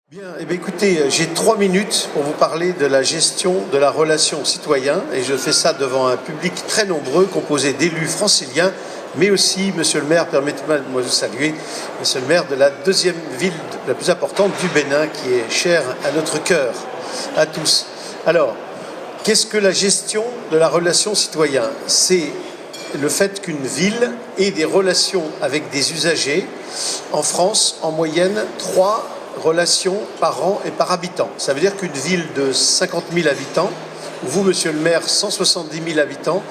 Bien, eh bien, écoutez, j'ai 3 minutes pour vous parler de la gestion de la relation citoyen et je fais ça devant un public très nombreux composé d'élus franciliens, mais aussi, monsieur le maire, permettez-moi de vous saluer, monsieur le maire de la deuxième ville la plus importante du Bénin qui est chère à notre cœur, à tous. Alors, qu'est-ce que la gestion de la relation citoyen? C'est le fait qu'une ville ait des relations avec des usagers. En France, en moyenne, 3 relations par an et par habitant. Ça veut dire qu'une ville de 50 000 habitants, vous, monsieur le maire, 170 000 habitants,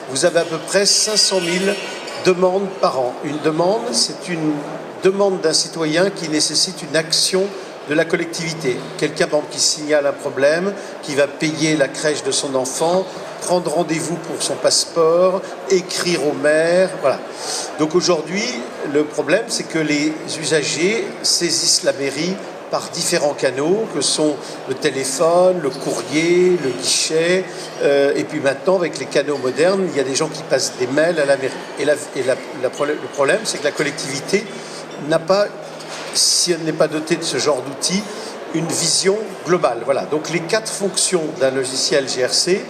vous avez à peu près 500 000 demandes par an. Une demande, c'est une demande d'un citoyen qui nécessite une action de la collectivité. Quelqu'un, par exemple, qui signale un problème, qui va payer la crèche de son enfant, prendre rendez-vous pour son passeport, écrire au maire, voilà. Donc aujourd'hui, le problème, c'est que les usagers saisissent la mairie par différents canaux, que sont le téléphone, le courrier, le guichet, et puis maintenant, avec les canaux modernes, il y a des gens qui passent des mails à la mairie. Et le problème, c'est que la collectivité n'a pas, si elle n'est pas dotée de ce genre d'outils, une vision globale. Voilà. Donc les 4 fonctions d'un logiciel GRC,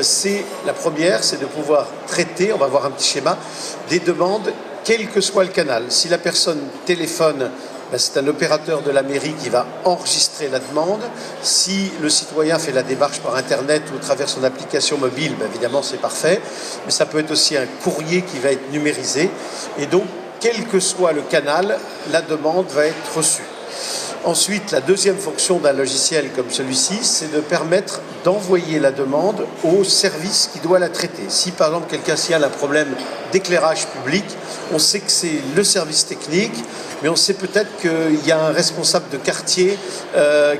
c'est la première, c'est de pouvoir traiter, on va voir un petit schéma, des demandes, quel que soit le canal. Si la personne téléphone, ben c'est un opérateur de la mairie qui va enregistrer la demande. Si le citoyen fait la démarche par Internet ou à travers son application mobile, ben évidemment c'est parfait. Mais ça peut être aussi un courrier qui va être numérisé. Et donc, quel que soit le canal, la demande va être reçue. Ensuite, la deuxième fonction d'un logiciel comme celui-ci, c'est de permettre d'envoyer la demande au service qui doit la traiter. Si par exemple quelqu'un signale un problème d'éclairage public, on sait que c'est le service technique, mais on sait peut-être qu'il y a un responsable de quartier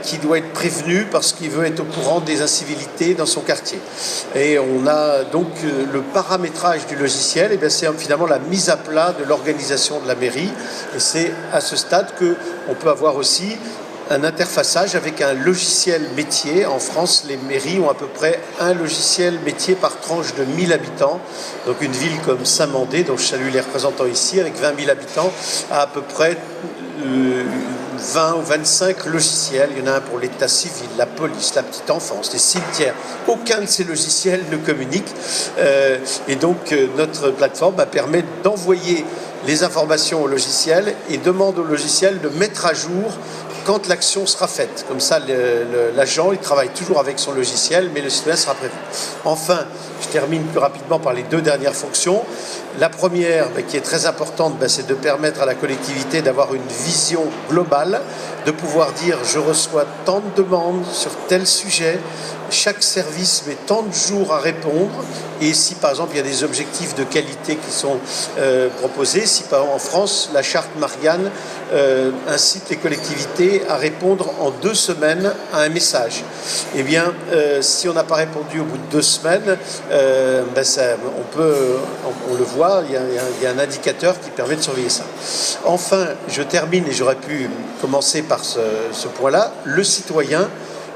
qui doit être prévenu parce qu'il veut être au courant des incivilités dans son quartier. Et on a donc le paramétrage du logiciel, et bien c'est finalement la mise à plat de l'organisation de la mairie. Et c'est à ce stade qu'on peut avoir aussi un interfaçage avec un logiciel métier. En France, les mairies ont à peu près un logiciel métier par tranche de 1000 habitants. Donc une ville comme Saint-Mandé, dont je salue les représentants ici, avec 20 000 habitants, a à peu près 20 ou 25 logiciels. Il y en a un pour l'état civil, la police, la petite enfance, les cimetières. Aucun de ces logiciels ne communique. Et donc notre plateforme permet d'envoyer les informations au logiciel et demande au logiciel de mettre à jour quand l'action sera faite. Comme ça, l'agent, il travaille toujours avec son logiciel, mais le citoyen sera prévu. Enfin, je termine plus rapidement par les 2 dernières fonctions. La première, qui est très importante, c'est de permettre à la collectivité d'avoir une vision globale, de pouvoir dire « je reçois tant de demandes sur tel sujet », chaque service met tant de jours à répondre, et si par exemple il y a des objectifs de qualité qui sont proposés, si par exemple en France la charte Marianne incite les collectivités à répondre en 2 semaines à un message, eh bien si on n'a pas répondu au bout de 2 semaines, on le voit, il y a un indicateur qui permet de surveiller ça. Enfin, je termine, et j'aurais pu commencer par ce point-là, le citoyen.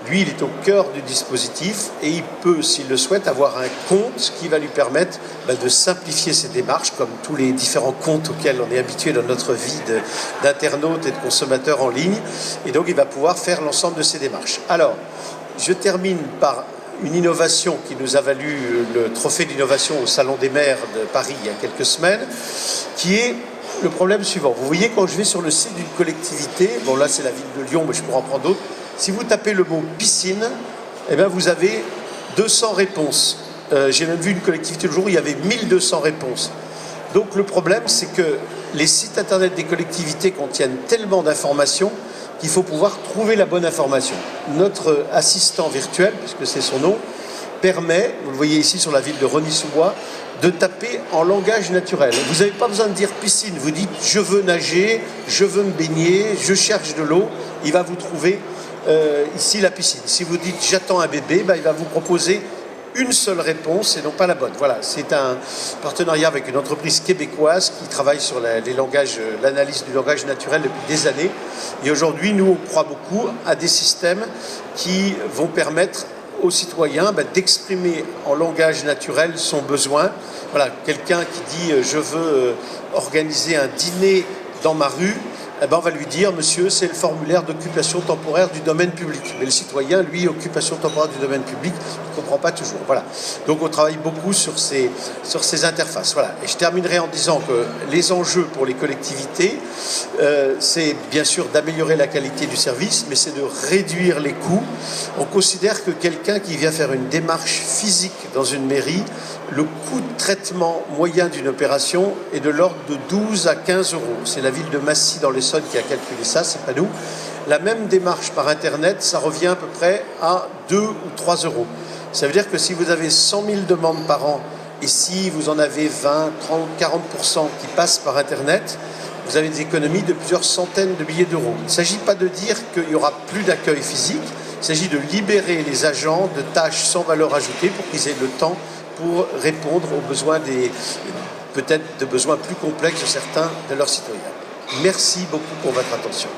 Lui, il est au cœur du dispositif et il peut, s'il le souhaite, avoir un compte qui va lui permettre de simplifier ses démarches, comme tous les différents comptes auxquels on est habitué dans notre vie d'internaute et de consommateur en ligne. Et donc, il va pouvoir faire l'ensemble de ses démarches. Alors, je termine par une innovation qui nous a valu le trophée d'innovation au Salon des maires de Paris il y a quelques semaines, qui est le problème suivant. Vous voyez, quand je vais sur le site d'une collectivité, bon là c'est la ville de Lyon, mais je pourrais en prendre d'autres, si vous tapez le mot piscine, eh bien vous avez 200 réponses. J'ai même vu une collectivité le jour où il y avait 1200 réponses. Donc le problème, c'est que les sites internet des collectivités contiennent tellement d'informations qu'il faut pouvoir trouver la bonne information. Notre assistant virtuel, puisque c'est son nom, permet, vous le voyez ici sur la ville de Rosny-sous-Bois, de taper en langage naturel. Vous n'avez pas besoin de dire piscine, vous dites je veux nager, je veux me baigner, je cherche de l'eau, il va vous trouver ici la piscine. Si vous dites j'attends un bébé, il va vous proposer une seule réponse et non pas la bonne. Voilà, c'est un partenariat avec une entreprise québécoise qui travaille sur l'analyse du langage naturel depuis des années. Et aujourd'hui, nous, on croit beaucoup à des systèmes qui vont permettre aux citoyens d'exprimer en langage naturel son besoin. Voilà, quelqu'un qui dit je veux organiser un dîner dans ma rue, eh ben on va lui dire, monsieur, c'est le formulaire d'occupation temporaire du domaine public. Mais le citoyen, lui, occupation temporaire du domaine public, il ne comprend pas toujours. Voilà. Donc on travaille beaucoup sur ces interfaces. Voilà. Et je terminerai en disant que les enjeux pour les collectivités, c'est bien sûr d'améliorer la qualité du service, mais c'est de réduire les coûts. On considère que quelqu'un qui vient faire une démarche physique dans une mairie, le coût de traitement moyen d'une opération est de l'ordre de 12 à 15 euros. C'est la ville de Massy dans l'Essonne qui a calculé ça, c'est pas nous. La même démarche par Internet, ça revient à peu près à 2 ou 3 euros. Ça veut dire que si vous avez 100 000 demandes par an, et si vous en avez 20, 30, 40% qui passent par Internet, vous avez des économies de plusieurs centaines de milliers d'euros. Il ne s'agit pas de dire qu'il n'y aura plus d'accueil physique, il s'agit de libérer les agents de tâches sans valeur ajoutée pour qu'ils aient le temps pour répondre aux besoins peut-être de besoins plus complexes de certains de leurs citoyens. Merci beaucoup pour votre attention.